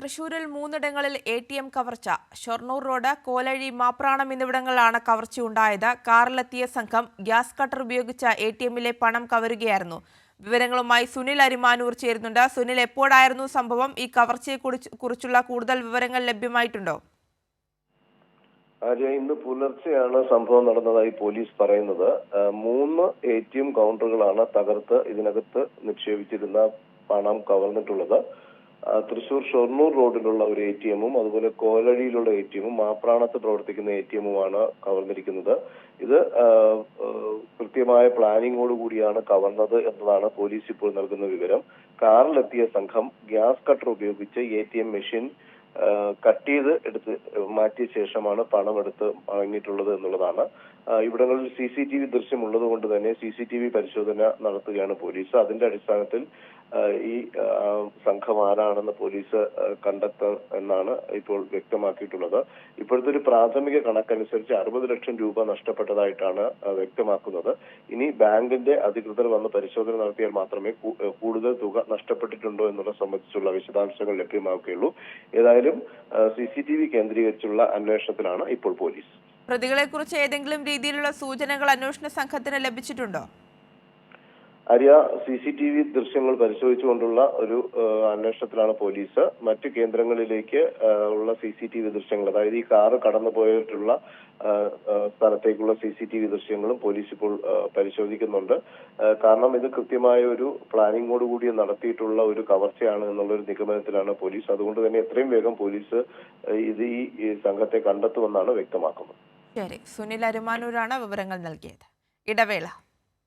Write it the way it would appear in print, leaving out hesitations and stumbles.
തൃശൂരിൽ മൂന്നിടങ്ങളിൽ ATM കവർച്ച. Shoranur road, Kolazhy, Mapranam എന്നിവിടങ്ങളിലാണ് കവർച്ചയുണ്ടായത്. കാറിലെത്തിയ സംഘം ഗ്യാസ് കട്ടർ ഉപയോഗിച്ച ATMലെ പണം കവരുകയായിരുന്നു. വിവരങ്ങളുമായി സുനിൽ അരിമാനൂർ ചേരുന്നുണ്ട്. സുനിൽ, എപ്പോഴായിരുന്നു സംഭവം? ഈ കവർച്ചയെക്കുറിച്ചുള്ള കൂടുതൽ വിവരങ്ങൾ ലഭ്യമായിട്ടുണ്ടോ? ഇന്ന് പുലർച്ചെയാണ് സംഭവം നടന്നതായി പോലീസ് പറയുന്നത്. 3 ATM കൗണ്ടറുകളാണ് തകർത്ത് ഇതിനകത്ത് നിക്ഷേപിച്ചിരുന്ന പണം കവർന്നിട്ടുള്ളത്. തൃശൂർ ഷൊർണൂർ റോഡിലുള്ള ഒരു ATMും അതുപോലെ കോലഴിയിലുള്ള ATMും മാപ്രാണത്ത് പ്രവർത്തിക്കുന്ന ATMുമാണ് കവർന്നിരിക്കുന്നത്. ഇത് കൃത്യമായ പ്ലാനിങ്ങോട് കൂടിയാണ് കവർന്നത് എന്നതാണ് പോലീസ് ഇപ്പോൾ നൽകുന്ന വിവരം. കാറിലെത്തിയ സംഘം ഗ്യാസ് കട്ടർ ഉപയോഗിച്ച് ATM മെഷീൻ കട്ട് ചെയ്ത് എടുത്ത് മാറ്റിയ ശേഷമാണ് പണം എടുത്ത് വാങ്ങിയിട്ടുള്ളത് എന്നുള്ളതാണ്. ഇവിടങ്ങളിൽ CCTV ദൃശ്യം ഉള്ളത് കൊണ്ട് തന്നെ CCTV പരിശോധന നടത്തുകയാണ് പോലീസ്. അതിന്റെ അടിസ്ഥാനത്തിൽ ഈ സംഘം ആരാണെന്ന് പോലീസ് കണ്ടെത്തും എന്നാണ് ഇപ്പോൾ വ്യക്തമാക്കിയിട്ടുള്ളത്. ഇപ്പോഴത്തെ ഒരു പ്രാഥമിക കണക്കനുസരിച്ച് 60 ലക്ഷം രൂപ നഷ്ടപ്പെട്ടതായിട്ടാണ് വ്യക്തമാക്കുന്നത്. ഇനി ബാങ്കിന്റെ അധികൃതർ വന്ന് പരിശോധന നടത്തിയാൽ മാത്രമേ കൂടുതൽ തുക നഷ്ടപ്പെട്ടിട്ടുണ്ടോ എന്നുള്ളത് സംബന്ധിച്ചുള്ള വിശദാംശങ്ങൾ ലഭ്യമാവുകയുള്ളൂ. ഏതായാലും CCTV കേന്ദ്രീകരിച്ചുള്ള അന്വേഷണത്തിലാണ് ഇപ്പോൾ പോലീസ്. പ്രതികളെക്കുറിച്ച് ഏതെങ്കിലും രീതിയിലുള്ള സൂചനകൾ അന്വേഷണ സംഘത്തിന് ലഭിച്ചിട്ടുണ്ടോ? CCTV ദൃശ്യങ്ങൾ പരിശോധിച്ചുകൊണ്ടുള്ള ഒരു അന്വേഷണത്തിലാണ് പോലീസ്. മറ്റ് കേന്ദ്രങ്ങളിലേക്ക് ഉള്ള CCTV ദൃശ്യങ്ങൾ, അതായത് ഈ കാറ് കടന്നുപോയിട്ടുള്ള സ്ഥലത്തേക്കുള്ള CCTV ദൃശ്യങ്ങളും പോലീസ് ഇപ്പോൾ പരിശോധിക്കുന്നുണ്ട്. കാരണം ഇത് കൃത്യമായ ഒരു പ്ലാനിങ്ങോട് കൂടി നടത്തിയിട്ടുള്ള ഒരു കവർച്ചയാണ് എന്നുള്ളൊരു നിഗമനത്തിലാണ് പോലീസ്. അതുകൊണ്ട് തന്നെ എത്രയും വേഗം പോലീസ് ഈ സംഘത്തെ കണ്ടെത്തുമെന്നാണ് വ്യക്തമാക്കുന്നത്. ശരി, സുനിൽ അരിമാനൂരാണ് വിവരങ്ങൾ നൽകിയത്. ഇടവേള.